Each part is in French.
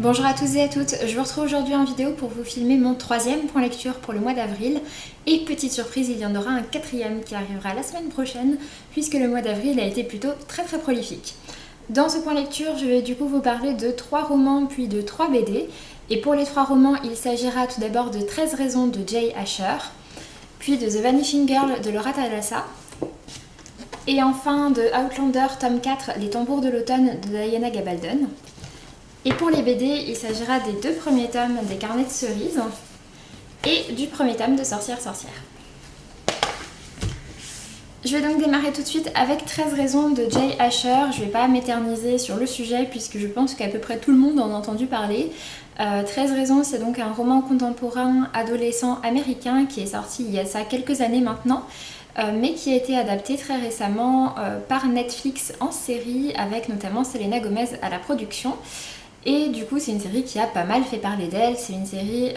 Bonjour à tous et à toutes, je vous retrouve aujourd'hui en vidéo pour vous filmer mon troisième point lecture pour le mois d'avril. Et petite surprise, il y en aura un quatrième qui arrivera la semaine prochaine puisque le mois d'avril a été plutôt très prolifique. Dans ce point lecture, je vais du coup vous parler de 3 romans puis de 3 BD. Et pour les 3 romans, il s'agira tout d'abord de 13 raisons de Jay Asher, puis de The Vanishing Girl de Laura Thalassa, et enfin de Outlander tome 4, Les tambours de l'automne de Diana Gabaldon. Et pour les BD, il s'agira des 2 premiers tomes des Carnets de cerises et du premier tome de Sorcière. Je vais donc démarrer tout de suite avec 13 raisons de Jay Asher. Je ne vais pas m'éterniser sur le sujet puisque je pense qu'à peu près tout le monde en a entendu parler. 13 raisons, c'est donc un roman contemporain adolescent américain qui est sorti il y a ça quelques années maintenant, mais qui a été adapté très récemment par Netflix en série avec notamment Selena Gomez à la production. Et du coup c'est une série qui a pas mal fait parler d'elle, c'est une série,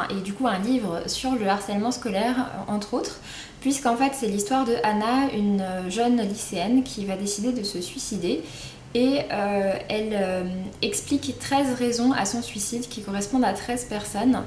et du coup un livre sur le harcèlement scolaire entre autres, puisqu'en fait c'est l'histoire de Anna, une jeune lycéenne qui va décider de se suicider. Et elle explique 13 raisons à son suicide qui correspondent à 13 personnes.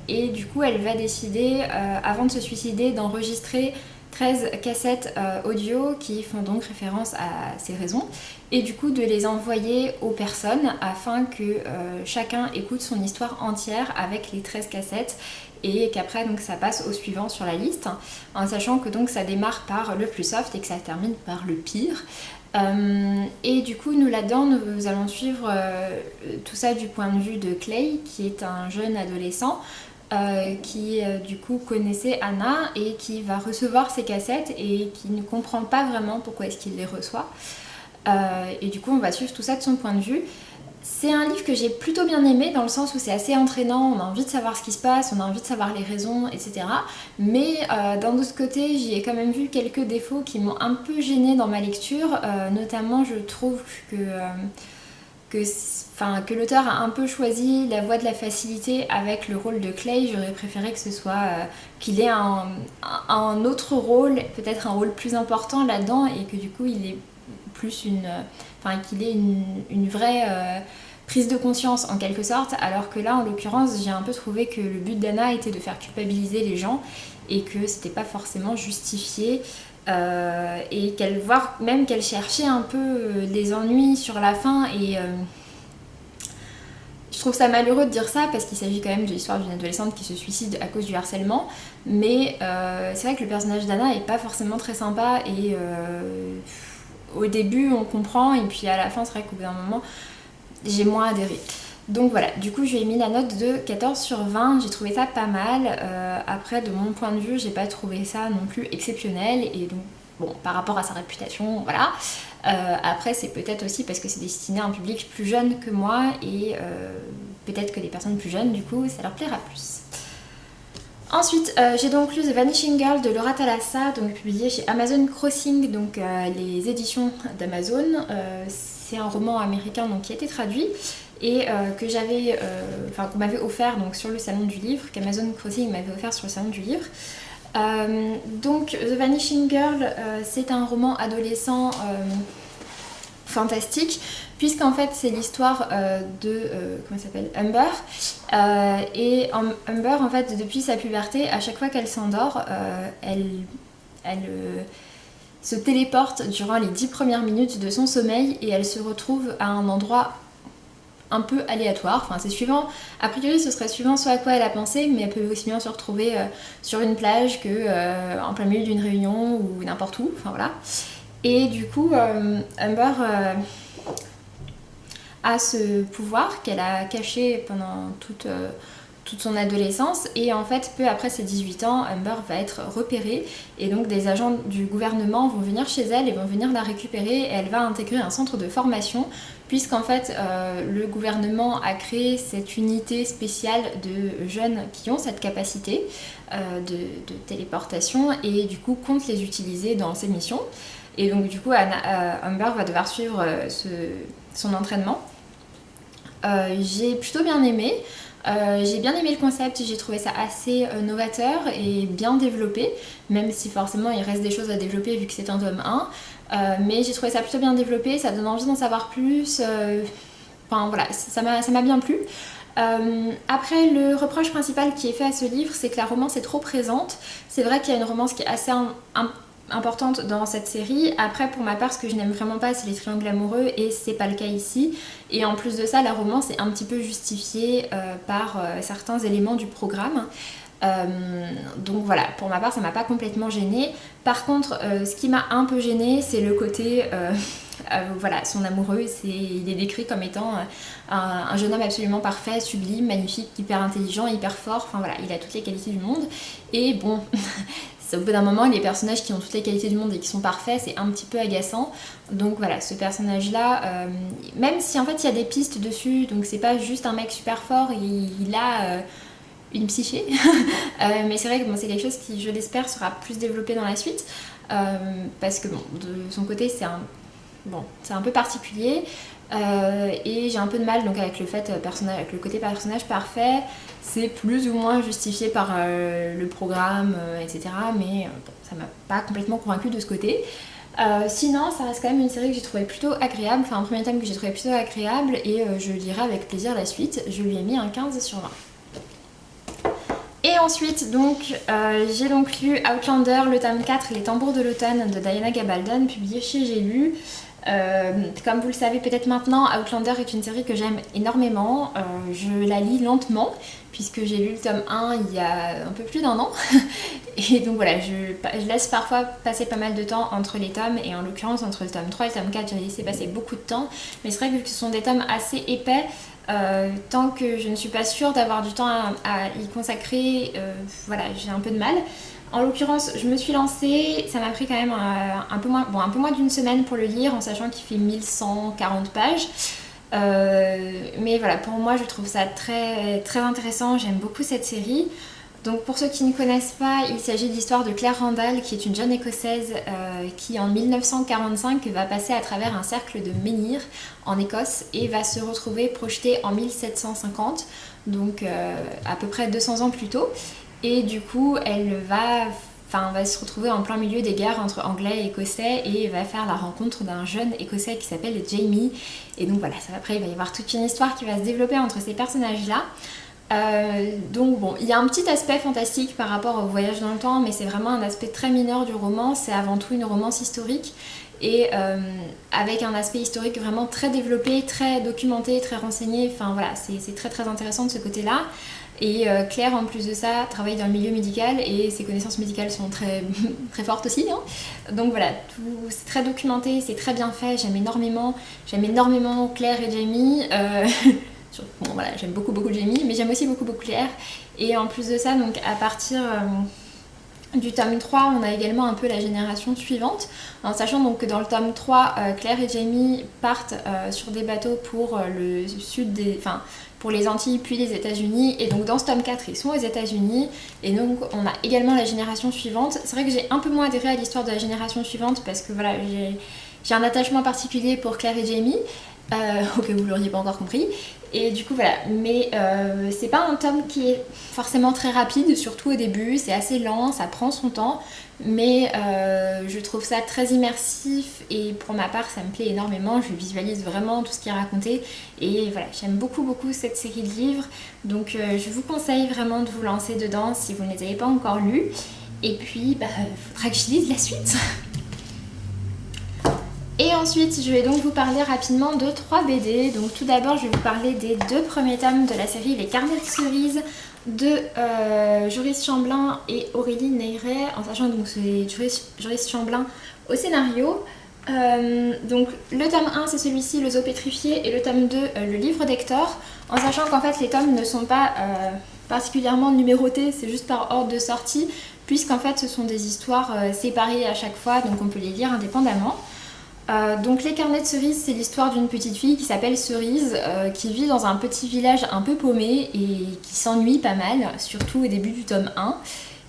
Et du coup elle va décider, avant de se suicider, d'enregistrer 13 cassettes audio qui font donc référence à ces raisons et du coup de les envoyer aux personnes afin que chacun écoute son histoire entière avec les 13 cassettes et qu'après donc ça passe au suivant sur la liste, en sachant que donc ça démarre par le plus soft et que ça termine par le pire. Et du coup nous là-dedans nous allons suivre tout ça du point de vue de Clay qui est un jeune adolescent qui du coup connaissait Anna et qui va recevoir ces cassettes et qui ne comprend pas vraiment pourquoi est-ce qu'il les reçoit. Et du coup on va suivre tout ça de son point de vue. C'est un livre que j'ai plutôt bien aimé dans le sens où c'est assez entraînant, on a envie de savoir ce qui se passe, on a envie de savoir les raisons, etc. Mais d'un autre côté, j'y ai quand même vu quelques défauts qui m'ont un peu gênée dans ma lecture. Notamment, je trouve que l'auteur a un peu choisi la voie de la facilité avec le rôle de Clay. J'aurais préféré que ce soit qu'il ait un autre rôle, peut-être un rôle plus important là-dedans et que du coup il ait plus qu'il ait une vraie prise de conscience en quelque sorte, alors que là en l'occurrence j'ai un peu trouvé que le but d'Anna était de faire culpabiliser les gens et que c'était pas forcément justifié. Et voire même qu'elle cherchait un peu des ennuis sur la fin et je trouve ça malheureux de dire ça parce qu'il s'agit quand même de l'histoire d'une adolescente qui se suicide à cause du harcèlement, mais c'est vrai que le personnage d'Anna est pas forcément très sympa et au début on comprend et puis à la fin c'est vrai qu'au bout d'un moment j'ai moins adhéré. Donc voilà, du coup je lui ai mis la note de 14 sur 20, j'ai trouvé ça pas mal. Après de mon point de vue j'ai pas trouvé ça non plus exceptionnel et donc bon par rapport à sa réputation voilà. Après c'est peut-être aussi parce que c'est destiné à un public plus jeune que moi et peut-être que les personnes plus jeunes du coup ça leur plaira plus. Ensuite, j'ai donc lu The Vanishing Girl de Laura Thalassa, donc publié chez Amazon Crossing, donc les éditions d'Amazon. C'est un roman américain donc, qui a été traduit et qu'on m'avait offert donc, sur le salon du livre, qu'Amazon Crossing m'avait offert sur le salon du livre. Donc The Vanishing Girl, c'est un roman adolescent fantastique puisqu'en fait c'est l'histoire de comment s'appelle Humber et Humber en fait depuis sa puberté à chaque fois qu'elle s'endort elle se téléporte durant les 10 premières minutes de son sommeil et elle se retrouve à un endroit un peu aléatoire, enfin c'est suivant, a priori ce serait suivant ce à quoi elle a pensé, mais elle peut aussi bien se retrouver sur une plage que en plein milieu d'une réunion ou n'importe où, enfin voilà. Et du coup Humber a ce pouvoir qu'elle a caché pendant toute son adolescence et en fait peu après ses 18 ans Humber va être repérée et donc des agents du gouvernement vont venir chez elle et vont venir la récupérer et elle va intégrer un centre de formation puisqu'en fait le gouvernement a créé cette unité spéciale de jeunes qui ont cette capacité de téléportation et du coup compte les utiliser dans ses missions et donc du coup Humber va devoir suivre son entraînement. J'ai plutôt bien aimé. J'ai bien aimé le concept, j'ai trouvé ça assez novateur et bien développé, même si forcément il reste des choses à développer vu que c'est un tome 1. Mais j'ai trouvé ça plutôt bien développé, ça donne envie d'en savoir plus. Enfin voilà, ça m'a bien plu. Après, le reproche principal qui est fait à ce livre, c'est que la romance est trop présente. C'est vrai qu'il y a une romance qui est assez importante dans cette série. Après, pour ma part, ce que je n'aime vraiment pas, c'est les triangles amoureux et c'est pas le cas ici. Et en plus de ça, la romance est un petit peu justifiée par certains éléments du programme. Donc voilà, pour ma part, ça m'a pas complètement gênée. Par contre, ce qui m'a un peu gênée, c'est le côté... voilà, son amoureux, il est décrit comme étant un jeune homme absolument parfait, sublime, magnifique, hyper intelligent, hyper fort. Enfin voilà, il a toutes les qualités du monde. Et bon... Au bout d'un moment, les personnages qui ont toutes les qualités du monde et qui sont parfaits, c'est un petit peu agaçant. Donc voilà, ce personnage-là, même si en fait il y a des pistes dessus, donc c'est pas juste un mec super fort, il a une psyché. Mais c'est vrai que bon, c'est quelque chose qui, je l'espère, sera plus développé dans la suite. Parce que bon, de son côté, c'est un peu particulier. Et j'ai un peu de mal donc avec avec le côté personnage parfait. C'est plus ou moins justifié par le programme, etc. Mais bon, ça m'a pas complètement convaincue de ce côté. Sinon, ça reste quand même une série que j'ai trouvé plutôt agréable, enfin un premier tome que j'ai trouvé plutôt agréable et je lirai avec plaisir la suite. Je lui ai mis un 15/20. Et ensuite, donc, j'ai donc lu Outlander, le tome 4, Les tambours de l'automne de Diana Gabaldon, publié chez J'ai lu. Comme vous le savez peut-être maintenant, Outlander est une série que j'aime énormément. Je la lis lentement puisque j'ai lu le tome 1 il y a un peu plus d'1 an. Et donc voilà, je laisse parfois passer pas mal de temps entre les tomes et en l'occurrence entre le tome 3 et le tome 4 j'ai laissé passer beaucoup de temps. Mais c'est vrai que ce sont des tomes assez épais. Tant que je ne suis pas sûre d'avoir du temps à y consacrer, voilà, j'ai un peu de mal. En l'occurrence, je me suis lancée, ça m'a pris quand même un peu moins d'une semaine pour le lire, en sachant qu'il fait 1140 pages. Mais voilà, pour moi, je trouve ça très, très intéressant, j'aime beaucoup cette série. Donc pour ceux qui ne connaissent pas, il s'agit de l'histoire de Claire Randall, qui est une jeune écossaise qui en 1945 va passer à travers un cercle de menhirs en Écosse et va se retrouver projetée en 1750, donc à peu près 200 ans plus tôt. Et du coup, elle va se retrouver en plein milieu des guerres entre Anglais et Écossais et va faire la rencontre d'un jeune Écossais qui s'appelle Jamie. Et donc voilà, après il va y avoir toute une histoire qui va se développer entre ces personnages-là. Donc bon, il y a un petit aspect fantastique par rapport au voyage dans le temps, mais c'est vraiment un aspect très mineur du roman, c'est avant tout une romance historique et avec un aspect historique vraiment très développé, très documenté, très renseigné, enfin voilà, c'est très très intéressant de ce côté-là. Et Claire en plus de ça travaille dans le milieu médical et ses connaissances médicales sont très, très fortes aussi, hein. Donc voilà, c'est très documenté, c'est très bien fait, j'aime énormément Claire et Jamie. Bon voilà, j'aime beaucoup Jamie, mais j'aime aussi beaucoup Claire. Et en plus de ça, donc à partir du tome 3, on a également un peu la génération suivante, en sachant donc que dans le tome 3, Claire et Jamie partent sur des bateaux pour le sud pour les Antilles puis les États-Unis, et donc dans ce tome 4 ils sont aux États-Unis et donc on a également la génération suivante. C'est vrai que j'ai un peu moins adhéré à l'histoire de la génération suivante parce que voilà, j'ai un attachement particulier pour Claire et Jamie, au cas où vous l'auriez pas encore compris. Et du coup voilà, mais c'est pas un tome qui est forcément très rapide, surtout au début, c'est assez lent, ça prend son temps, mais je trouve ça très immersif et pour ma part ça me plaît énormément, je visualise vraiment tout ce qui est raconté et voilà, j'aime beaucoup cette série de livres, donc je vous conseille vraiment de vous lancer dedans si vous ne les avez pas encore lus, et puis faudra que je lise la suite. Et ensuite, je vais donc vous parler rapidement de 3 BD. Donc tout d'abord, je vais vous parler des 2 premiers tomes de la série Les Carnets de cerises de Joris Chamblin et Aurélie Neyret, en sachant que c'est Joris Chamblin au scénario. Donc le tome 1 c'est celui-ci, Le zoo pétrifié, et le tome 2 le livre d'Hector, en sachant qu'en fait les tomes ne sont pas particulièrement numérotés, c'est juste par ordre de sortie, puisqu'en fait ce sont des histoires séparées à chaque fois, donc on peut les lire indépendamment. Donc Les Carnets de cerises, c'est l'histoire d'une petite fille qui s'appelle Cerise, qui vit dans un petit village un peu paumé et qui s'ennuie pas mal, surtout au début du tome 1.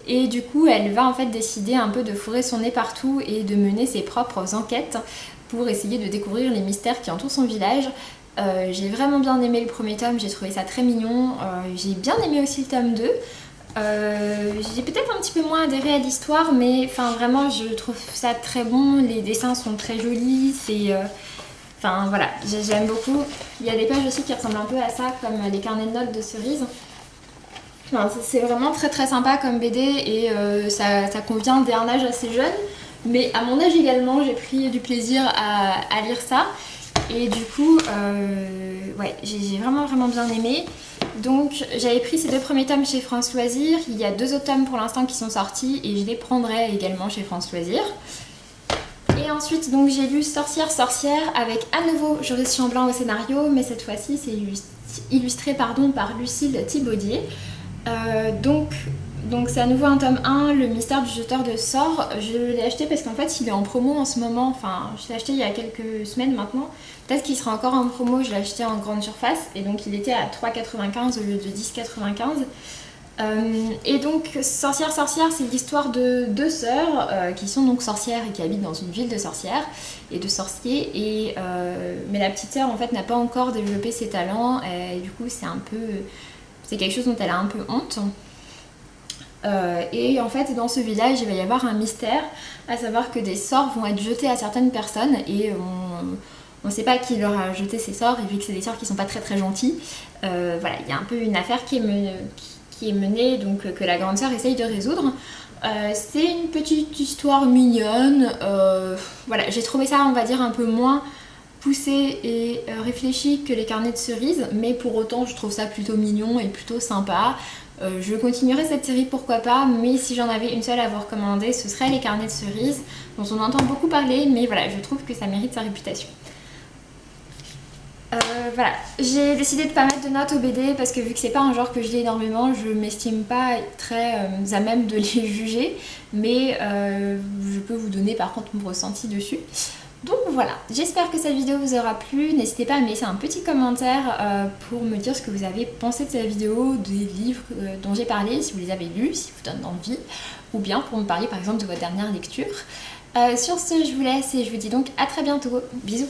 Et du coup, elle va en fait décider un peu de fourrer son nez partout et de mener ses propres enquêtes pour essayer de découvrir les mystères qui entourent son village. J'ai vraiment bien aimé le premier tome, j'ai trouvé ça très mignon. J'ai bien aimé aussi le tome 2. J'ai peut-être un petit peu moins adhéré à l'histoire, mais enfin vraiment je trouve ça très bon, les dessins sont très jolis, Enfin voilà, j'aime beaucoup. Il y a des pages aussi qui ressemblent un peu à ça, comme les carnets de notes de Cerise. Enfin, c'est vraiment très très sympa comme BD et ça convient dès un âge assez jeune. Mais à mon âge également, j'ai pris du plaisir à lire ça. Et du coup, ouais, j'ai vraiment vraiment bien aimé. Donc j'avais pris ces 2 premiers tomes chez France Loisirs. Il y a 2 autres tomes pour l'instant qui sont sortis et je les prendrai également chez France Loisirs. Et ensuite donc j'ai lu Sorcière avec à nouveau Joris Chamblin au scénario, mais cette fois-ci c'est illustré par Lucille Thibaudier. Donc c'est à nouveau un tome 1, le mystère du jeteur de sorts. Je l'ai acheté parce qu'en fait il est en promo en ce moment, enfin je l'ai acheté il y a quelques semaines maintenant. Peut-être qu'il sera encore en promo, je l'ai acheté en grande surface et donc il était à 3,95 au lieu de 10,95. Et donc Sorcière, c'est l'histoire de 2 sœurs qui sont donc sorcières et qui habitent dans une ville de sorcières et de sorciers. Mais la petite sœur en fait n'a pas encore développé ses talents et du coup c'est quelque chose dont elle a un peu honte. Et en fait dans ce village il va y avoir un mystère, à savoir que des sorts vont être jetés à certaines personnes et on ne sait pas qui leur a jeté ces sorts, et vu que c'est des sorts qui sont pas très très gentils, voilà, il y a un peu une affaire qui est menée, donc que la grande sœur essaye de résoudre. C'est une petite histoire mignonne, voilà, j'ai trouvé ça on va dire un peu moins poussé et réfléchi que les carnets de Cerise, mais pour autant je trouve ça plutôt mignon et plutôt sympa. Je continuerai cette série pourquoi pas, mais si j'en avais une seule à vous recommander, ce serait les carnets de Cerise, dont on entend beaucoup parler, mais voilà, je trouve que ça mérite sa réputation. Voilà, j'ai décidé de pas mettre de notes au BD parce que vu que c'est pas un genre que je lis énormément, je m'estime pas très à même de les juger, mais je peux vous donner par contre mon ressenti dessus. Donc voilà, j'espère que cette vidéo vous aura plu. N'hésitez pas à me laisser un petit commentaire pour me dire ce que vous avez pensé de cette vidéo, des livres dont j'ai parlé, si vous les avez lus, si vous donnent envie, ou bien pour me parler par exemple de votre dernière lecture. Sur ce, je vous laisse et je vous dis donc à très bientôt. Bisous!